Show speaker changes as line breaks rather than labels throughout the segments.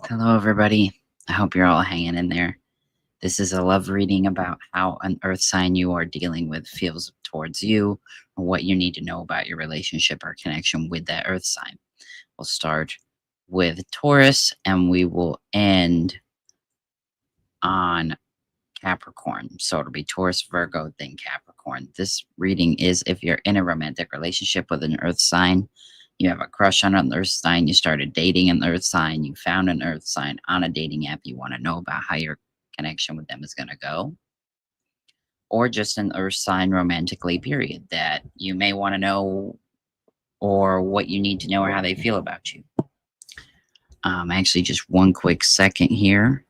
Hello, everybody. I hope you're all hanging in there. This is a love reading about how an earth sign you are dealing with feels towards you, or what you need to know about your relationship or connection with that earth sign. We'll start with Taurus and we will end on Capricorn. So it'll be Taurus, Virgo, then Capricorn. This reading is if you're in a romantic relationship with an earth sign, you have a crush on an earth sign, you started dating an earth sign, you found an earth sign on a dating app, you want to know about how your connection with them is going to go, or just an earth sign romantically, period, that you may want to know or what you need to know or how they feel about you. Actually, just one quick second here.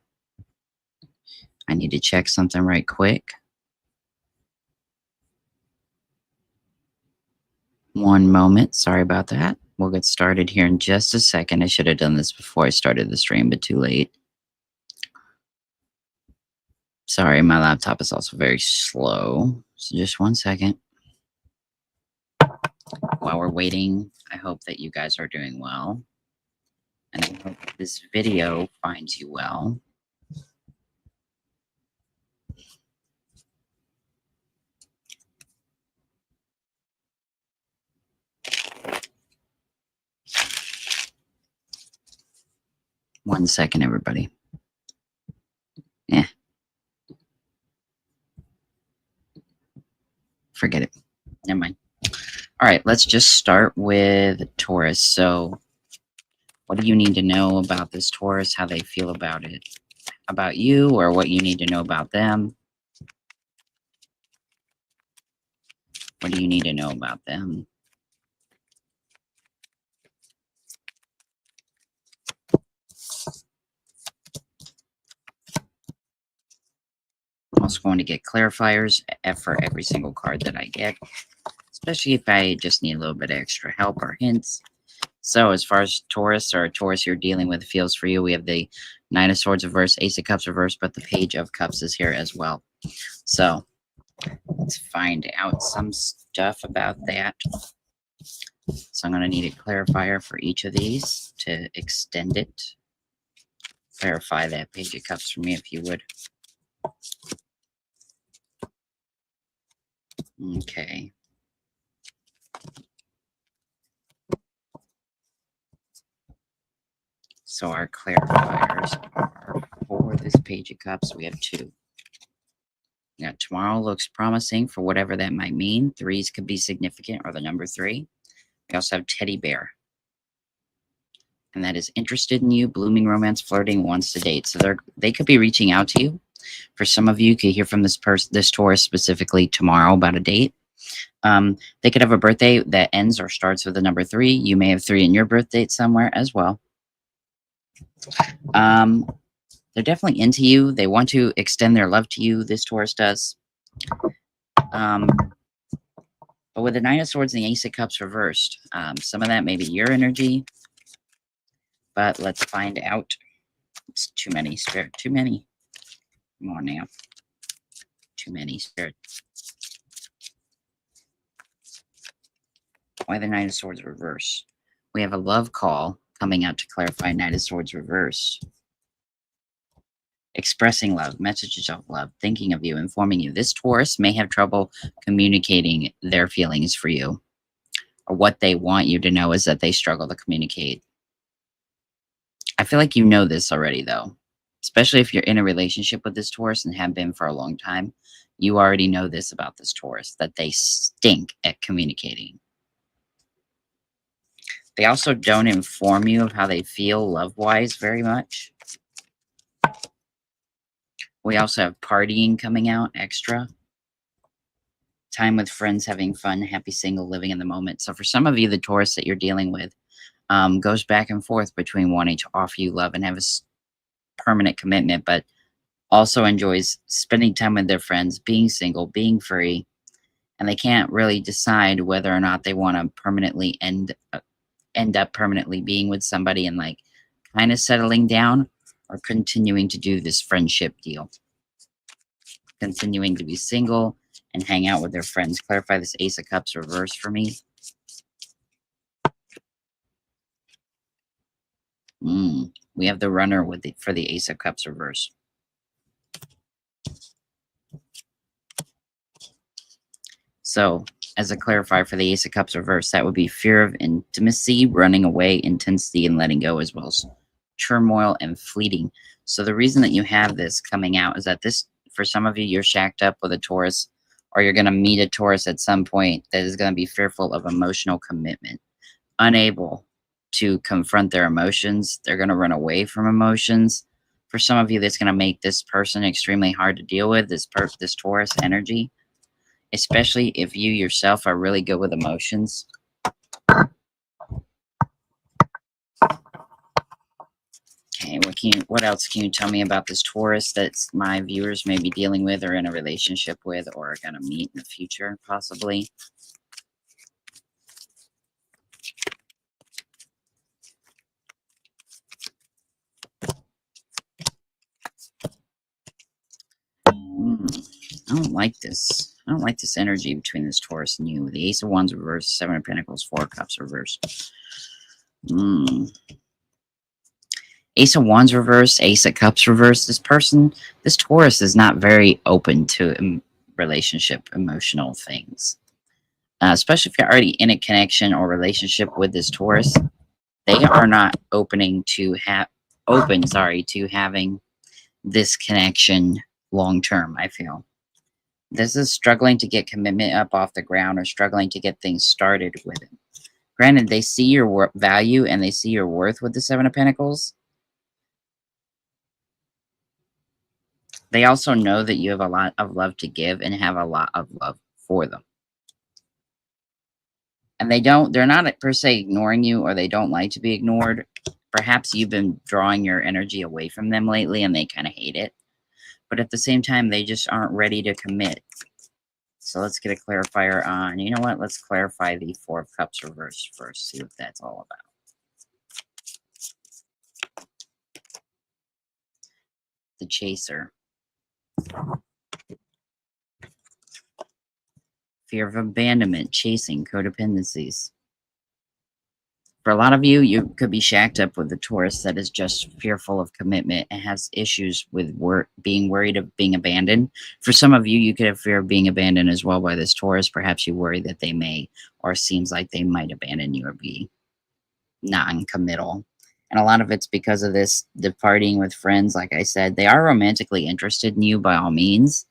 I need to check something right quick. One moment. Sorry about that. We'll get started here in just a second. I should have done this before I started the stream, but too late. Sorry, my laptop is also very slow. So just one second. While we're waiting, I hope that you guys are doing well. And I hope this video finds you well. One second, everybody. Forget it. Never mind. All right, let's just start with Taurus. So what do you need to know about this Taurus, how they feel about it, about you, or what you need to know about them? What do you need to know about them? I'm also going to get clarifiers for every single card that I get, especially if I just need a little bit of extra help or hints. So as far as Taurus or Taurus you're dealing with feels for you, we have the Nine of Swords reverse, Ace of Cups reverse, but the Page of Cups is here as well. So let's find out some stuff about that. So I'm going to need a clarifier for each of these to extend it. Clarify that Page of Cups for me if you would. Okay. So our clarifiers are for this Page of Cups. We have two. Yeah, tomorrow looks promising for whatever that might mean. Threes could be significant, or the number 3. We also have Teddy Bear. And that is interested in you, blooming romance, flirting, wants to date. So they could be reaching out to you. For some of you, you could hear from this Taurus specifically tomorrow about a date. They could have a birthday that ends or starts with the number 3. You may have 3 in your birth date somewhere as well. They're definitely into you. They want to extend their love to you. This Taurus does. But with the Nine of Swords and the Ace of Cups reversed, some of that may be your energy. But let's find out. It's too many, Spirit. Too many. Come on now. Too many, Spirit. Why the Knight of Swords reverse? We have a love call coming out to clarify Knight of Swords reverse. Expressing love, messages of love, thinking of you, informing you. This Taurus may have trouble communicating their feelings for you. Or what they want you to know is that they struggle to communicate. I feel like you know this already, though. Especially if you're in a relationship with this Taurus and have been for a long time. You already know this about this Taurus, that they stink at communicating. They also don't inform you of how they feel love-wise very much. We also have partying coming out extra. Time with friends, having fun, happy single, living in the moment. So for some of you, the Taurus that you're dealing with goes back and forth between wanting to offer you love and have a permanent commitment, but also enjoys spending time with their friends, being single, being free, and they can't really decide whether or not they want to permanently end up permanently being with somebody and like kind of settling down, or continuing to do this friendship deal, continuing to be single and hang out with their friends. Clarify this Ace of Cups reverse for me. We have the runner with for the Ace of Cups reverse. So, as a clarifier for the Ace of Cups reverse, that would be fear of intimacy, running away, intensity, and letting go, as well as turmoil and fleeting. So, the reason that you have this coming out is that this, for some of you, you're shacked up with a Taurus, or you're going to meet a Taurus at some point that is going to be fearful of emotional commitment, unable to confront their emotions. They're going to run away from emotions. For some of you, that's going to make this person extremely hard to deal with, this Taurus energy, especially if you yourself are really good with emotions. Okay, what else can you tell me about this Taurus that my viewers may be dealing with, or in a relationship with, or are going to meet in the future, possibly? I don't like this. I don't like this energy between this Taurus and you. The Ace of Wands reverse, Seven of Pentacles, Four of Cups reverse. Ace of Wands reverse, Ace of Cups reverse. This Taurus is not very open to relationship, emotional things. Especially if you're already in a connection or relationship with this Taurus, they are not open to having this connection long term, I feel. This is struggling to get commitment up off the ground, or struggling to get things started with it. Granted, they see your value and they see your worth with the Seven of Pentacles. They also know that you have a lot of love to give and have a lot of love for them. And they're not per se ignoring you, or they don't like to be ignored. Perhaps you've been drawing your energy away from them lately and they kind of hate it. But at the same time, they just aren't ready to commit. So let's get a clarifier on, you know what? Let's clarify the Four of Cups reverse first, see what that's all about. The Chaser. Fear of abandonment, chasing, codependencies. For a lot of you, you could be shacked up with the Taurus that is just fearful of commitment and has issues with being worried of being abandoned. For some of you, you could have fear of being abandoned as well by this Taurus. Perhaps you worry that they may, or seems like they might abandon you or be non-committal. And a lot of it's because of this departing with friends. Like I said, they are romantically interested in you by all means.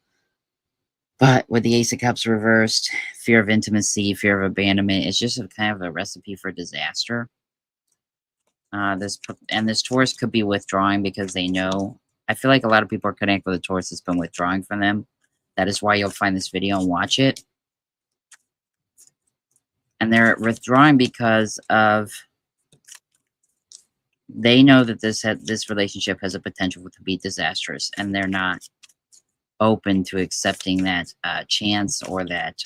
But with the Ace of Cups reversed, fear of intimacy, fear of abandonment, it's just kind of a recipe for disaster. This Taurus could be withdrawing because they know. I feel like a lot of people are connected with a Taurus that's been withdrawing from them. That is why you'll find this video and watch it. And they're withdrawing because of they know that this relationship has a potential to be disastrous, and they're not open to accepting that chance or that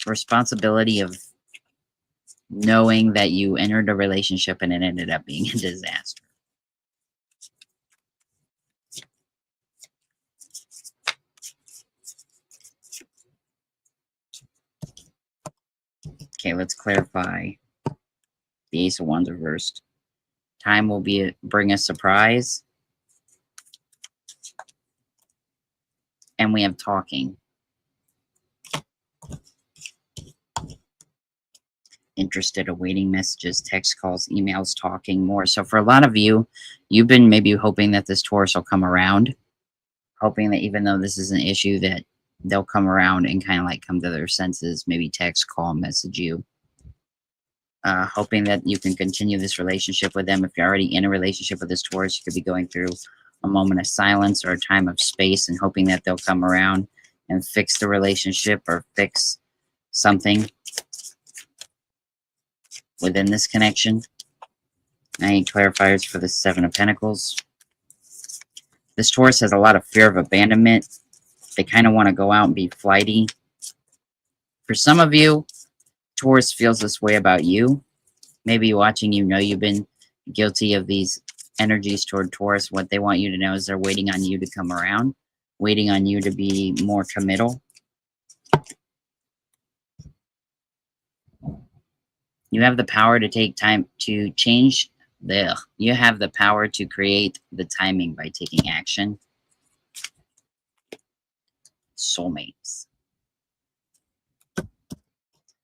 responsibility of knowing that you entered a relationship and it ended up being a disaster. Okay, let's clarify the Ace of Wands reversed. Time will bring a surprise. And we have talking. Interested, awaiting messages, text calls, emails, talking more. So for a lot of you, you've been maybe hoping that this Taurus will come around, hoping that even though this is an issue, that they'll come around and kind of like come to their senses, maybe text, call, message you. Hoping that you can continue this relationship with them. If you're already in a relationship with this Taurus, you could be going through a moment of silence or a time of space and hoping that they'll come around and fix the relationship or fix something within this connection. I need clarifiers for the Seven of Pentacles. This Taurus has a lot of fear of abandonment. They kind of want to go out and be flighty. For some of you, Taurus feels this way about you. Maybe watching you know you've been guilty of these energies toward Taurus. What they want you to know is they're waiting on you to come around, waiting on you to be more committal. You have the power to take time to change There. You have the power to create the timing by taking action. Soulmates.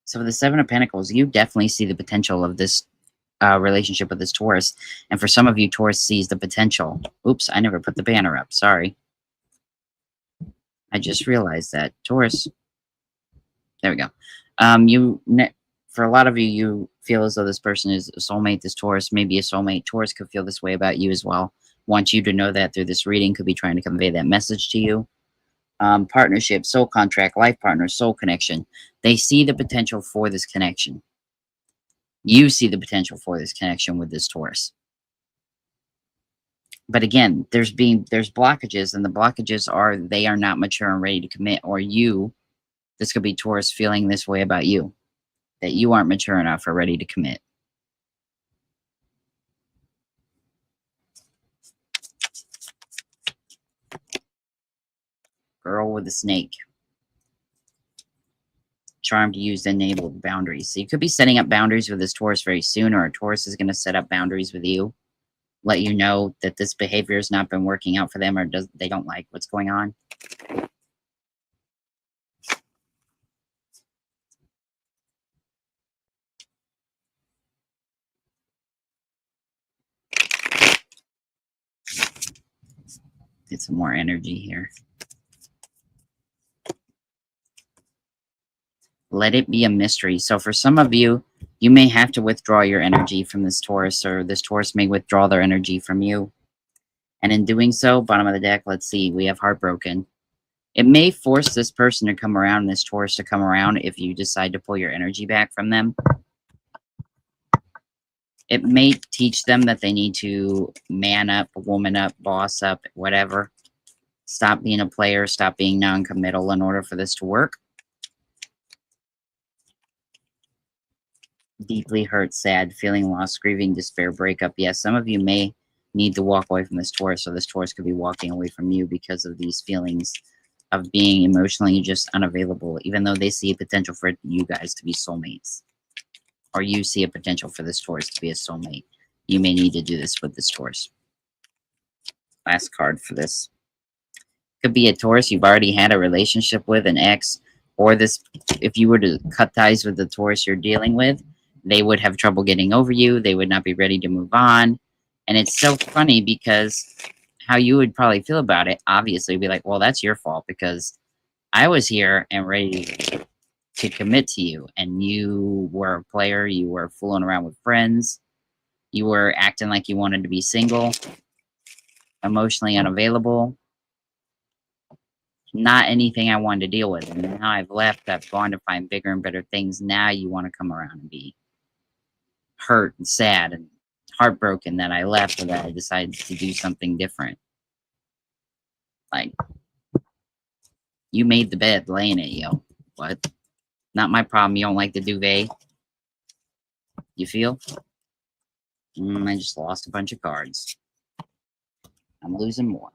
So for the Seven of Pentacles, you definitely see the potential of this relationship with this Taurus. And for some of you, Taurus sees the potential. Oops, I never put the banner up. Sorry. I just realized that. Taurus. There we go. For a lot of you, you feel as though this person is a soulmate. This Taurus may be a soulmate. Taurus could feel this way about you as well. Want you to know that through this reading. Could be trying to convey that message to you. Partnership, soul contract, life partner, soul connection. They see the potential for this connection. You see the potential for this connection with this Taurus. But again, there's blockages, and the blockages are they are not mature and ready to commit, or you, this could be Taurus feeling this way about you, that you aren't mature enough or ready to commit. Girl with a snake. Charmed, used, enabled, boundaries. So you could be setting up boundaries with this Taurus very soon, or a Taurus is going to set up boundaries with you. Let you know that this behavior has not been working out for them, or they don't like what's going on. Get some more energy here. Let it be a mystery. So for some of you, you may have to withdraw your energy from this Taurus, or this Taurus may withdraw their energy from you. And in doing so, bottom of the deck, let's see, we have heartbroken. It may force this person to come around, this Taurus to come around, if you decide to pull your energy back from them. It may teach them that they need to man up, woman up, boss up, whatever. Stop being a player, stop being non-committal in order for this to work. Deeply hurt, sad, feeling lost, grieving, despair, breakup. Yes, some of you may need to walk away from this Taurus, or this Taurus could be walking away from you because of these feelings of being emotionally just unavailable, even though they see a potential for you guys to be soulmates. Or you see a potential for this Taurus to be a soulmate. You may need to do this with this Taurus. Last card for this. Could be a Taurus you've already had a relationship with, an ex, or this, if you were to cut ties with the Taurus you're dealing with, they would have trouble getting over you. They would not be ready to move on. And it's so funny because how you would probably feel about it, obviously, be like, well, that's your fault because I was here and ready to commit to you. And you were a player. You were fooling around with friends. You were acting like you wanted to be single, emotionally unavailable. Not anything I wanted to deal with. And now I've left. I've gone to find bigger and better things. Now you want to come around and be hurt and sad and heartbroken that I left, or that I decided to do something different. Like, you made the bed, lay in it, yo. What? Not my problem. You don't like the duvet? You feel? I just lost a bunch of cards. I'm losing more.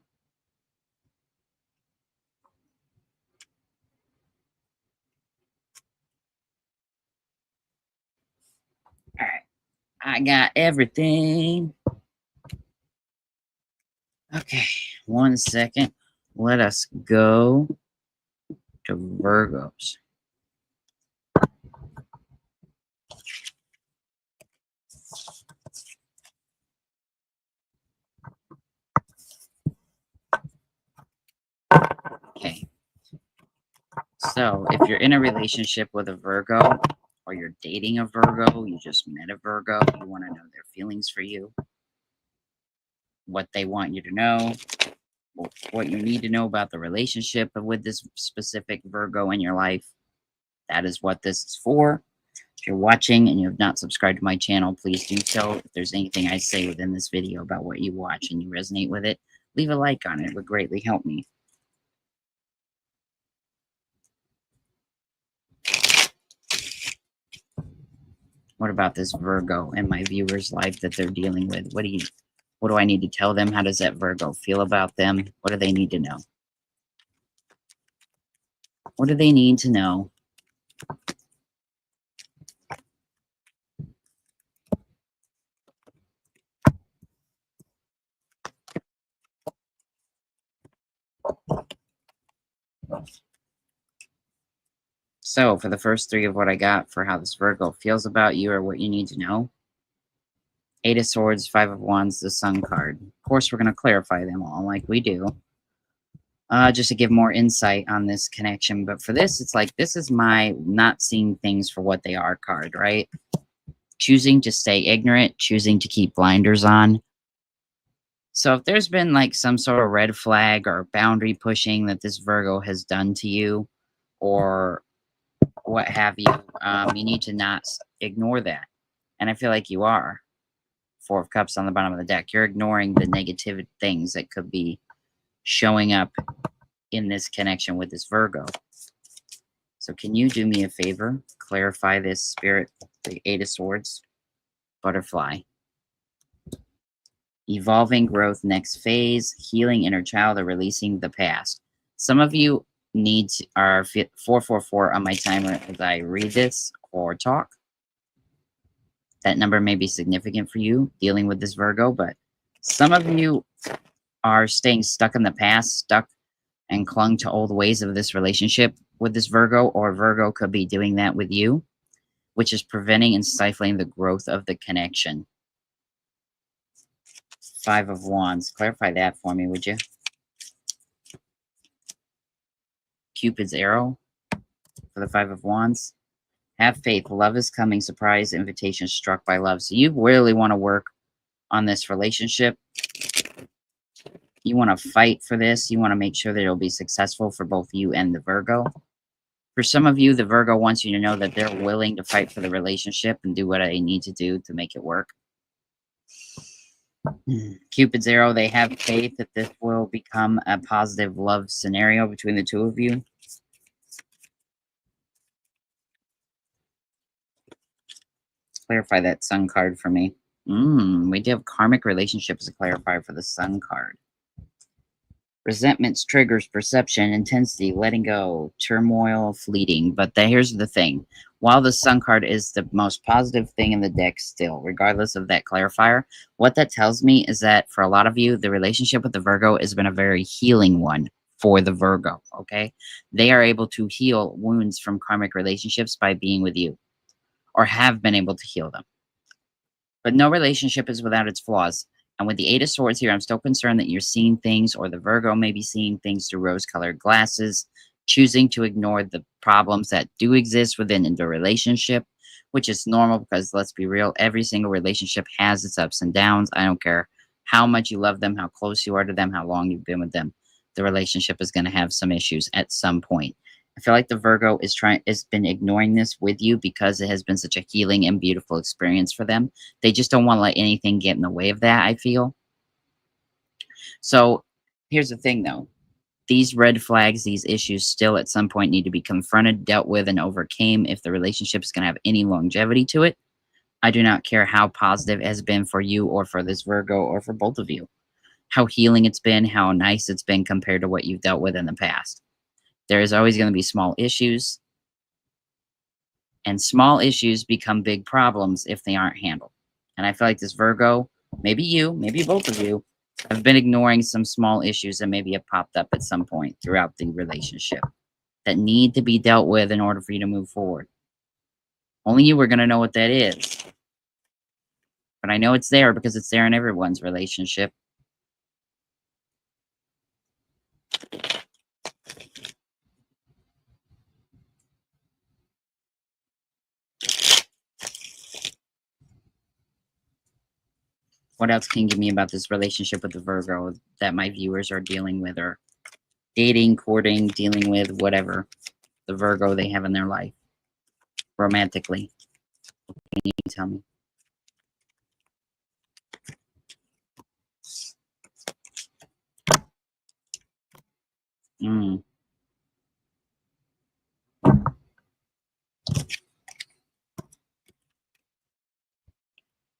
All right. I got everything. Okay. 1 second. Let us go to Virgos. Okay. So if you're in a relationship with a Virgo, or you're dating a Virgo, you just met a Virgo, you want to know their feelings for you, what they want you to know, what you need to know about the relationship with this specific Virgo in your life. That is what this is for. If you're watching and you have not subscribed to my channel, please do so. If there's anything I say within this video about what you watch and you resonate with it, leave a like on it. It would greatly help me. What about this Virgo in my viewer's life that they're dealing with? What do I need to tell them? How does that Virgo feel about them? What do they need to know? What do they need to know? So for the first three of what I got for how this Virgo feels about you or what you need to know, Eight of Swords, Five of Wands, the Sun card. Of course, we're going to clarify them all like we do, just to give more insight on this connection. But for this, it's like, this is my not seeing things for what they are card, right? Choosing to stay ignorant, choosing to keep blinders on. So if there's been like some sort of red flag or boundary pushing that this Virgo has done to you or what have you, you need to not ignore that. And I feel like you are. Four of Cups on the bottom of the deck. You're ignoring the negative things that could be showing up in this connection with this Virgo. So can you do me a favor? Clarify this, Spirit, the Eight of Swords, Butterfly. Evolving growth, next phase, healing inner child, or releasing the past. Some of you need are 444 on my timer as I read this or talk. That number may be significant for you dealing with this Virgo, but some of you are staying stuck in the past, stuck and clung to old ways of this relationship with this Virgo, or Virgo could be doing that with you, which is preventing and stifling the growth of the connection. Five of Wands. Clarify that for me, would you? Cupid's arrow for the Five of Wands. Have faith. Love is coming. Surprise invitation struck by love. So you really want to work on this relationship. You want to fight for this. You want to make sure that it'll be successful for both you and the Virgo. For some of you, the Virgo wants you to know that they're willing to fight for the relationship and do what they need to do to make it work. Cupid's arrow, they have faith that this will become a positive love scenario between the two of you. Clarify that Sun card for me. We do have karmic relationships to clarify for the Sun card. Resentments, triggers, perception, intensity, letting go, turmoil, fleeting. But here's the thing. While the Sun card is the most positive thing in the deck still, regardless of that clarifier, what that tells me is that for a lot of you, the relationship with the Virgo has been a very healing one for the Virgo, okay? They are able to heal wounds from karmic relationships by being with you, or have been able to heal them. But no relationship is without its flaws. And with the Eight of Swords here, I'm still concerned that you're seeing things, or the Virgo may be seeing things through rose-colored glasses, choosing to ignore the problems that do exist within the relationship, which is normal because, let's be real, every single relationship has its ups and downs. I don't care how much you love them, how close you are to them, how long you've been with them. The relationship is going to have some issues at some point. I feel like the Virgo has been ignoring this with you because it has been such a healing and beautiful experience for them. They just don't want to let anything get in the way of that, I feel. So here's the thing, though. These red flags, these issues still at some point need to be confronted, dealt with, and overcame if the relationship is going to have any longevity to it. I do not care how positive it has been for you or for this Virgo or for both of you. How healing it's been, how nice it's been compared to what you've dealt with in the past. There is always going to be small issues, and small issues become big problems if they aren't handled. And I feel like this Virgo, maybe you, maybe both of you, have been ignoring some small issues that maybe have popped up at some point throughout the relationship that need to be dealt with in order for you to move forward. Only you are going to know what that is. But I know it's there because it's there in everyone's relationship. What else can you give me about this relationship with the Virgo that my viewers are dealing with, or dating, courting, dealing with, whatever the Virgo they have in their life romantically? Can you tell me?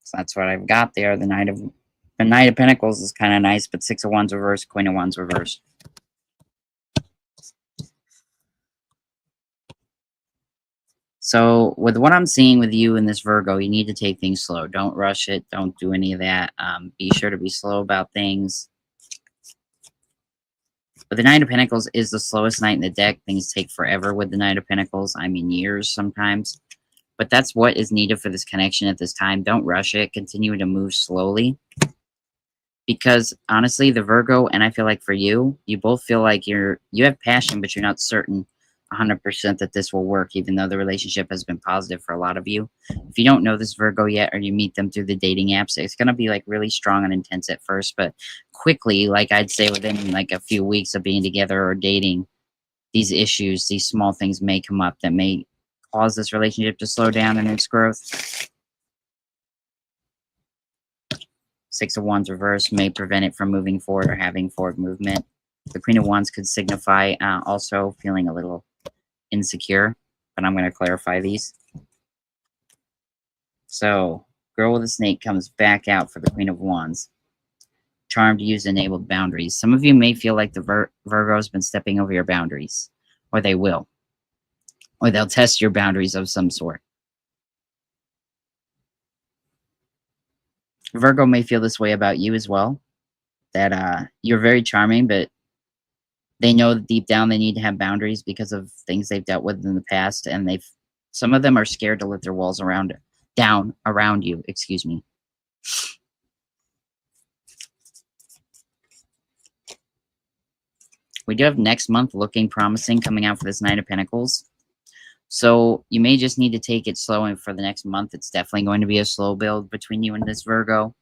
So that's what I've got there. The Knight of Pentacles is kind of nice, but Six of Wands reversed, Queen of Wands reversed. So with what I'm seeing with you in this Virgo, you need to take things slow. Don't rush it. Don't do any of that. Be sure to be slow about things. But the Knight of Pentacles is the slowest knight in the deck. Things take forever with the Knight of Pentacles. I mean, years sometimes. But that's what is needed for this connection at this time. Don't rush it. Continue to move slowly. Because honestly, the Virgo, and I feel like for you, you both feel like you have passion, but you're not certain 100% that this will work, even though the relationship has been positive for a lot of you. If you don't know this Virgo yet, or you meet them through the dating apps, it's going to be like really strong and intense at first, but quickly, like I'd say within like a few weeks of being together or dating, these issues, these small things may come up that may cause this relationship to slow down in its growth. Six of Wands reversed may prevent it from moving forward or having forward movement. The Queen of Wands could signify also feeling a little insecure, but I'm going to clarify these. So, Girl with a Snake comes back out for the Queen of Wands. Charmed, use enabled boundaries. Some of you may feel like the Virgo has been stepping over your boundaries, or they will. Or they'll test your boundaries of some sort. Virgo may feel this way about you as well, that you're very charming, but they know that deep down they need to have boundaries because of things they've dealt with in the past, and some of them are scared to let their walls down around you, excuse me. We do have next month looking promising coming out for this Knight of Pentacles. So you may just need to take it slow, and for the next month, it's definitely going to be a slow build between you and this Virgo.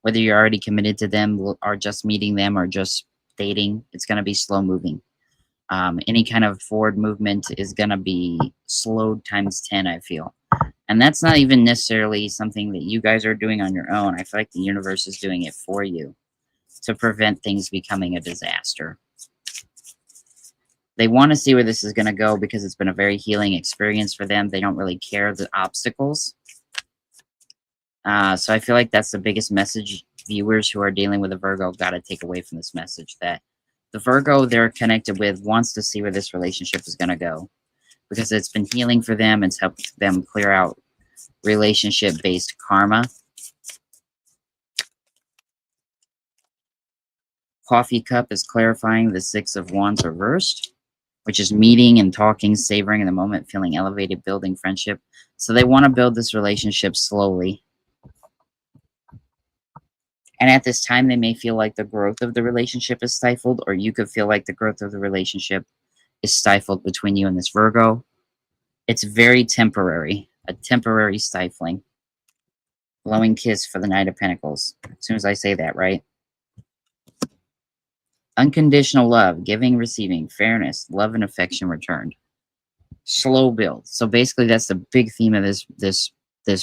Whether you're already committed to them or just meeting them or just dating, it's going to be slow moving. Any kind of forward movement is going to be slowed times 10, I feel. And that's not even necessarily something that you guys are doing on your own. I feel like the universe is doing it for you to prevent things becoming a disaster. They want to see where this is going to go because it's been a very healing experience for them. They don't really care the obstacles. So I feel like that's the biggest message viewers who are dealing with a Virgo got to take away from this message, that the Virgo they're connected with wants to see where this relationship is going to go because it's been healing for them. It's helped them clear out relationship-based karma. Coffee cup is clarifying the Six of Wands reversed, which is meeting and talking, savoring in the moment, feeling elevated, building friendship. So they want to build this relationship slowly. And at this time, they may feel like the growth of the relationship is stifled, or you could feel like the growth of the relationship is stifled between you and this Virgo. It's very temporary, a temporary stifling. Glowing kiss for the Knight of Pentacles. As soon as I say that, right? Unconditional love, giving, receiving, fairness, love and affection returned. Slow build. So basically, that's the big theme of this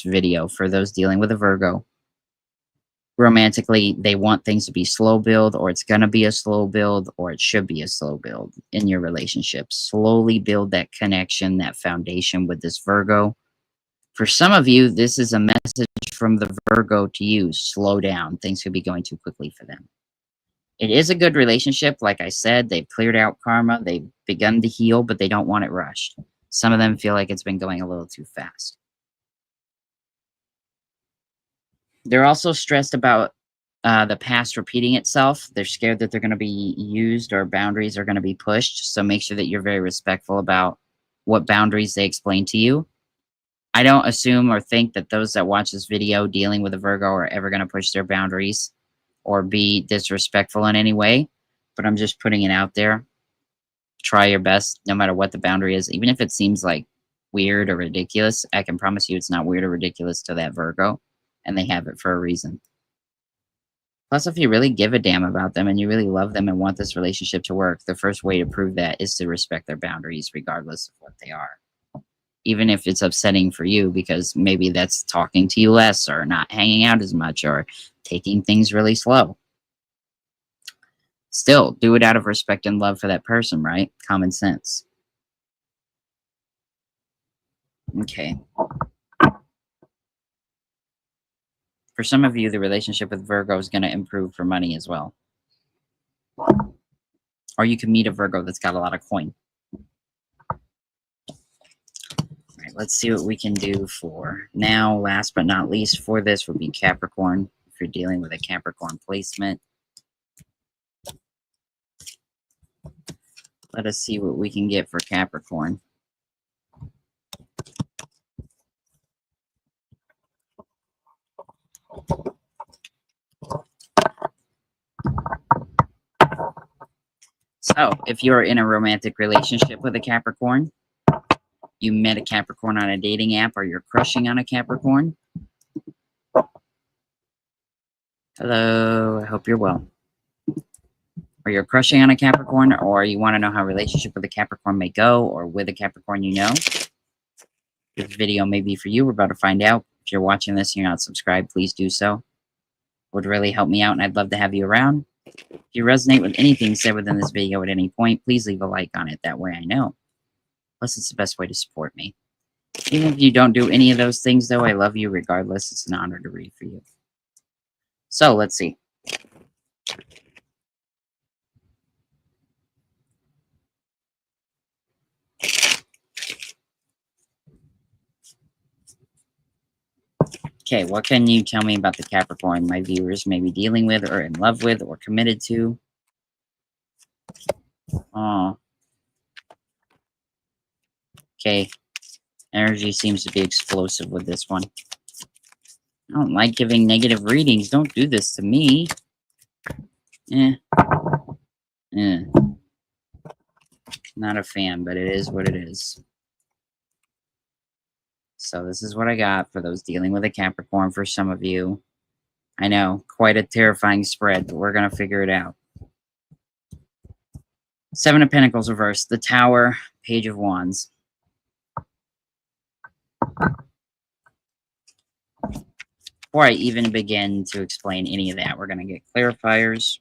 video for those dealing with a Virgo. Romantically, they want things to be slow build, or it's going to be a slow build, or it should be a slow build in your relationship. Slowly build that connection, that foundation with this Virgo. For some of you, this is a message from the Virgo to you. Slow down. Things could be going too quickly for them. It is a good relationship. Like I said, they've cleared out karma. They've begun to heal, but they don't want it rushed. Some of them feel like it's been going a little too fast. They're also stressed about the past repeating itself. They're scared that they're going to be used or boundaries are going to be pushed. So make sure that you're very respectful about what boundaries they explain to you. I don't assume or think that those that watch this video dealing with a Virgo are ever going to push their boundaries or be disrespectful in any way, but I'm just putting it out there. Try your best, no matter what the boundary is. Even if it seems like weird or ridiculous, I can promise you it's not weird or ridiculous to that Virgo, and they have it for a reason. Plus, if you really give a damn about them and you really love them and want this relationship to work, the first way to prove that is to respect their boundaries, regardless of what they are. Even if it's upsetting for you, because maybe that's talking to you less or not hanging out as much or taking things really slow. Still, do it out of respect and love for that person, right? Common sense. Okay. For some of you, the relationship with Virgo is going to improve for money as well. Or you can meet a Virgo that's got a lot of coin. All right, let's see what we can do for now. Last but not least for this would be Capricorn. If you're dealing with a Capricorn placement. Let us see what we can get for Capricorn. So, if you're in a romantic relationship with a Capricorn, you met a Capricorn on a dating app, or you're crushing on a Capricorn. Hello, I hope you're well. Or you're crushing on a Capricorn, or you want to know how a relationship with a Capricorn may go, or with a Capricorn you know. This video may be for you. We're about to find out. If you're watching this and you're not subscribed, please do so. It would really help me out, and I'd love to have you around. If you resonate with anything said within this video at any point, please leave a like on it. That way I know. Plus, it's the best way to support me. Even if you don't do any of those things, though, I love you regardless. It's an honor to read for you. So, let's see. Okay, what can you tell me about the Capricorn my viewers may be dealing with, or in love with, or committed to? Oh. Okay. Energy seems to be explosive with this one. I don't like giving negative readings. Don't do this to me. Not a fan, but it is what it is. So this is what I got for those dealing with a Capricorn for some of you. I know, quite a terrifying spread, but we're going to figure it out. Seven of Pentacles reversed, the Tower, Page of Wands. Before I even begin to explain any of that, we're going to get clarifiers.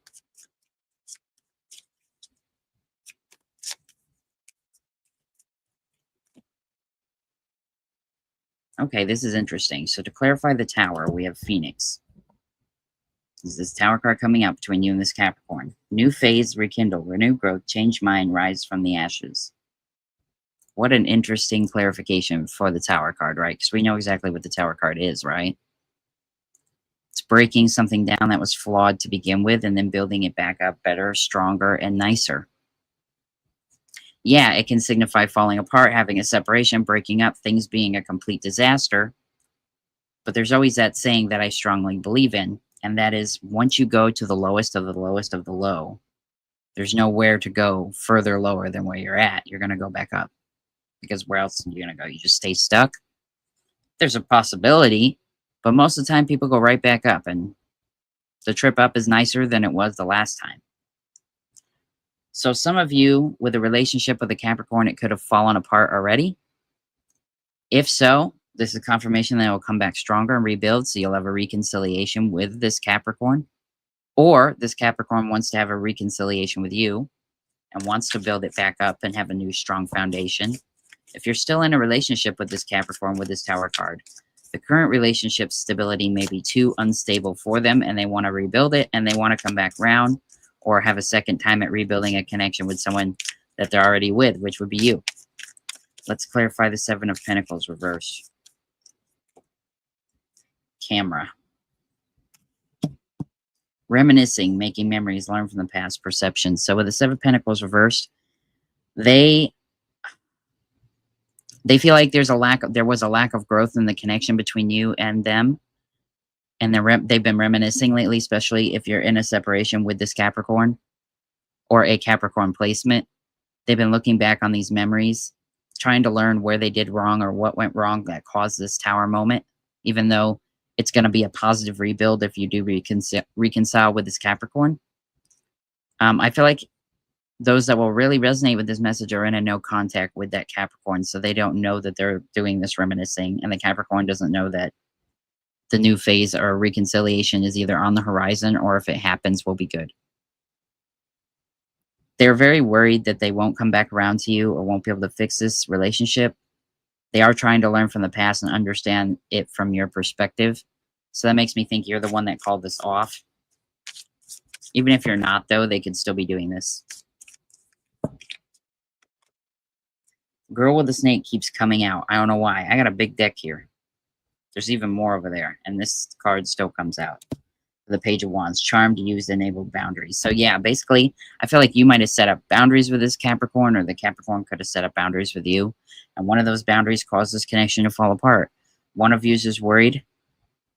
Okay, this is interesting. So to clarify the Tower, we have Phoenix. Is this Tower card coming out between you and this Capricorn? New phase, rekindle, renew growth, change mind, rise from the ashes. What an interesting clarification for the Tower card, right? Because we know exactly what the Tower card is, right? It's breaking something down that was flawed to begin with and then building it back up better, stronger, and nicer. Yeah, it can signify falling apart, having a separation, breaking up, things being a complete disaster. But there's always that saying that I strongly believe in, and that is once you go to the lowest of the lowest of the low, there's nowhere to go further lower than where you're at. You're going to go back up. Because where else are you going to go? You just stay stuck? There's a possibility, but most of the time people go right back up, and the trip up is nicer than it was the last time. So some of you with a relationship with a Capricorn, it could have fallen apart already. If so, this is confirmation that it will come back stronger and rebuild, so you'll have a reconciliation with this Capricorn. Or this Capricorn wants to have a reconciliation with you and wants to build it back up and have a new strong foundation. If you're still in a relationship with this Capricorn with this Tower card, the current relationship stability may be too unstable for them, and they want to rebuild it, and they want to come back round or have a second time at rebuilding a connection with someone that they're already with, which would be you. Let's clarify the Seven of Pentacles reverse. Camera. Reminiscing, making memories, learn from the past, perception. So with the Seven of Pentacles reversed, they feel like there was a lack of growth in the connection between you and them. And they've been reminiscing lately, especially if you're in a separation with this Capricorn or a Capricorn placement. They've been looking back on these memories, trying to learn where they did wrong or what went wrong that caused this Tower moment, even though it's going to be a positive rebuild if you do reconcile with this Capricorn. I feel like those that will really resonate with this message are in a no contact with that Capricorn, so they don't know that they're doing this reminiscing, and the Capricorn doesn't know that the new phase or reconciliation is either on the horizon, or if it happens, will be good. They're very worried that they won't come back around to you or won't be able to fix this relationship. They are trying to learn from the past and understand it from your perspective. So that makes me think you're the one that called this off. Even if you're not, though, they could still be doing this. Girl with the snake keeps coming out. I don't know why. I got a big deck here. There's even more over there, and this card still comes out. The Page of Wands, charmed, used, enabled boundaries. So yeah, basically, I feel like you might have set up boundaries with this Capricorn, or the Capricorn could have set up boundaries with you. And one of those boundaries caused this connection to fall apart. One of you is just worried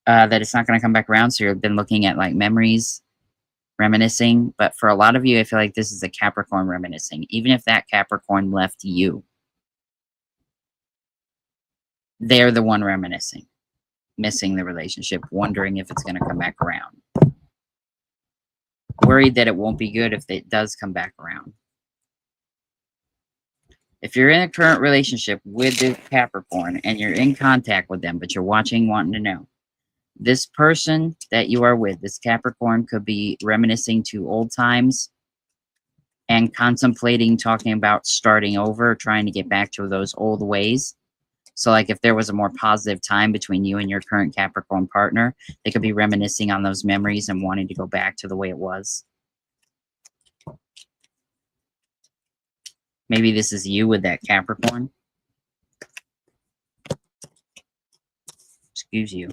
that it's not going to come back around. So you've been looking at like memories, reminiscing. But for a lot of you, I feel like this is a Capricorn reminiscing. Even if that Capricorn left you, they're the one reminiscing, missing the relationship, wondering if it's going to come back around. Worried that it won't be good if it does come back around. If you're in a current relationship with the Capricorn and you're in contact with them, but you're watching, wanting to know, this person that you are with, this Capricorn, could be reminiscing to old times and contemplating, talking about starting over, trying to get back to those old ways. So like if there was a more positive time between you and your current Capricorn partner, they could be reminiscing on those memories and wanting to go back to the way it was. Maybe this is you with that Capricorn. Excuse you.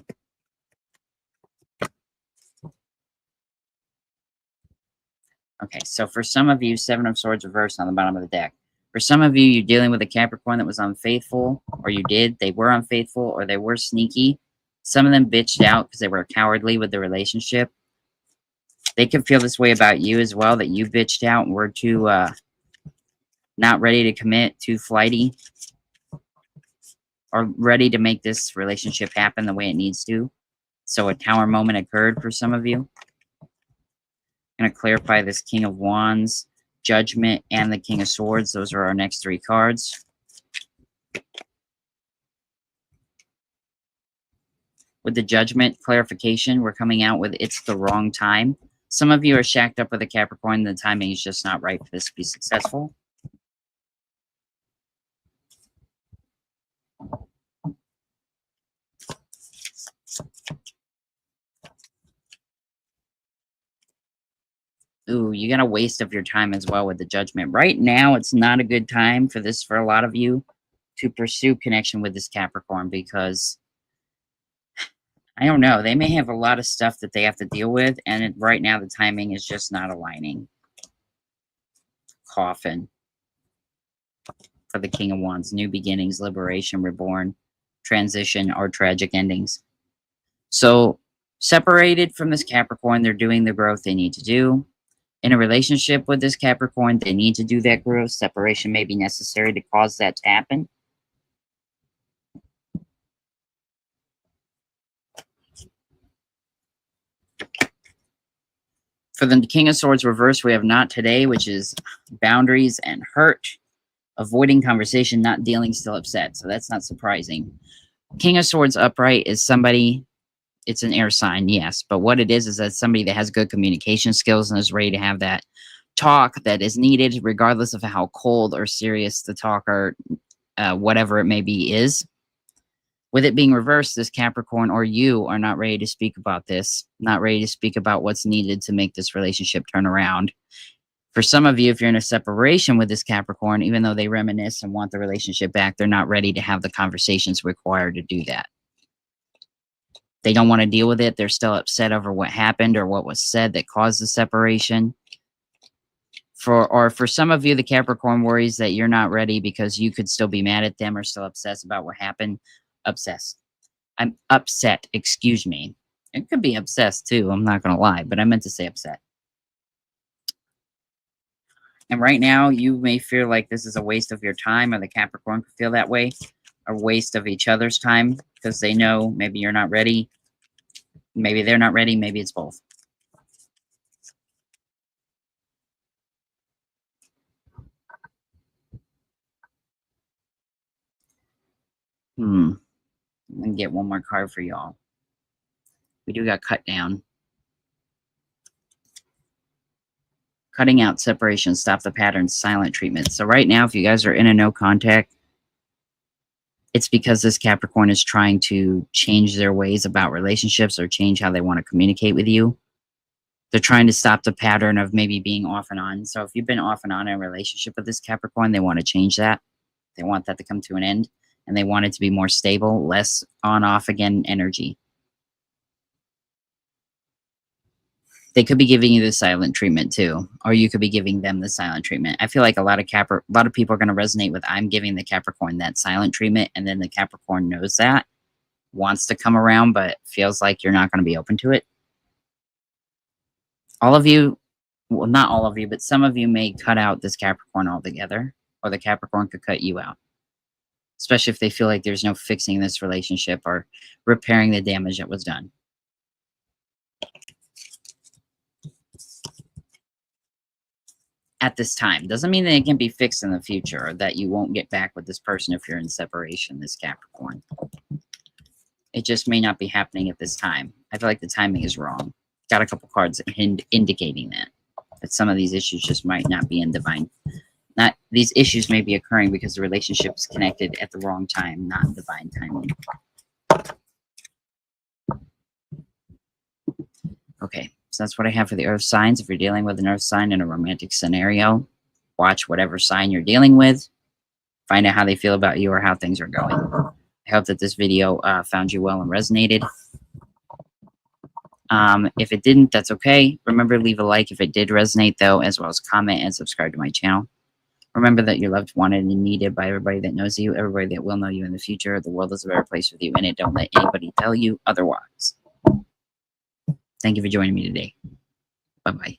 Okay, so for some of you, Seven of Swords reversed on the bottom of the deck. For some of you, you're dealing with a Capricorn that was unfaithful, or they were unfaithful, or they were sneaky. Some of them bitched out because they were cowardly with the relationship. They could feel this way about you as well, that you bitched out and were too not ready to commit, too flighty, or ready to make this relationship happen the way it needs to. So a tower moment occurred for some of you. I'm going to clarify this King of Wands, Judgment, and the King of Swords. Those are our next three cards. With the Judgment clarification, we're coming out with it's the wrong time. Some of you are shacked up with a Capricorn. The timing is just not right for this to be successful. Ooh, you got a waste of your time as well with the Judgment. Right now, it's not a good time for this for a lot of you to pursue connection with this Capricorn because, I don't know, they may have a lot of stuff that they have to deal with, and right now the timing is just not aligning. Coffin. For the King of Wands, new beginnings, liberation, reborn, transition, or tragic endings. So, separated from this Capricorn, they're doing the growth they need to do. In a relationship with this Capricorn, they need to do that growth. Separation may be necessary to cause that to happen. For the King of Swords reverse, we have not today, which is boundaries and hurt. Avoiding conversation, not dealing, still upset. So that's not surprising. King of Swords upright is somebody, it's an air sign, yes. But what it is that somebody that has good communication skills and is ready to have that talk that is needed, regardless of how cold or serious the talk or whatever it may be is. With it being reversed, this Capricorn or you are not ready to speak about this, not ready to speak about what's needed to make this relationship turn around. For some of you, if you're in a separation with this Capricorn, even though they reminisce and want the relationship back, they're not ready to have the conversations required to do that. They don't want to deal with it. They're still upset over what happened or what was said that caused the separation. For some of you, the Capricorn worries that you're not ready because you could still be mad at them or still obsessed about what happened. Obsessed. I'm upset, excuse me. It could be obsessed too, I'm not going to lie, but I meant to say upset. And right now, you may feel like this is a waste of your time, or the Capricorn could feel that way, a waste of each other's time, because they know maybe you're not ready, maybe they're not ready, maybe it's both. I'm going to get one more card for y'all. We do got cut down. Cutting out separation, stop the pattern, silent treatment. So right now, if you guys are in a no contact, it's because this Capricorn is trying to change their ways about relationships or change how they want to communicate with you. They're trying to stop the pattern of maybe being off and on. So if you've been off and on in a relationship with this Capricorn, they want to change that. They want that to come to an end, and they want it to be more stable, less on-off again energy. They could be giving you the silent treatment too, or you could be giving them the silent treatment. I feel like a lot of people are going to resonate with I'm giving the Capricorn that silent treatment, and then the Capricorn knows that, wants to come around, but feels like you're not going to be open to it. All of you, well, not all of you, but some of you may cut out this Capricorn altogether, or the Capricorn could cut you out, especially if they feel like there's no fixing this relationship or repairing the damage that was done. At this time. Doesn't mean that it can be fixed in the future, or that you won't get back with this person if you're in separation, this Capricorn. It just may not be happening at this time. I feel like the timing is wrong. Got a couple cards indicating that. But some of these issues just might not be in divine. These issues may be occurring because the relationship is connected at the wrong time, not in divine timing. Okay. So that's what I have for the earth signs. If you're dealing with an earth sign in a romantic scenario, watch whatever sign you're dealing with. Find out how they feel about you or how things are going. I hope that this video found you well and resonated. If it didn't, that's okay. Remember, leave a like if it did resonate, though, as well as comment and subscribe to my channel. Remember that you're loved, wanted, and needed by everybody that knows you, everybody that will know you in the future. The world is a better place with you in it. Don't let anybody tell you otherwise. Thank you for joining me today. Bye-bye.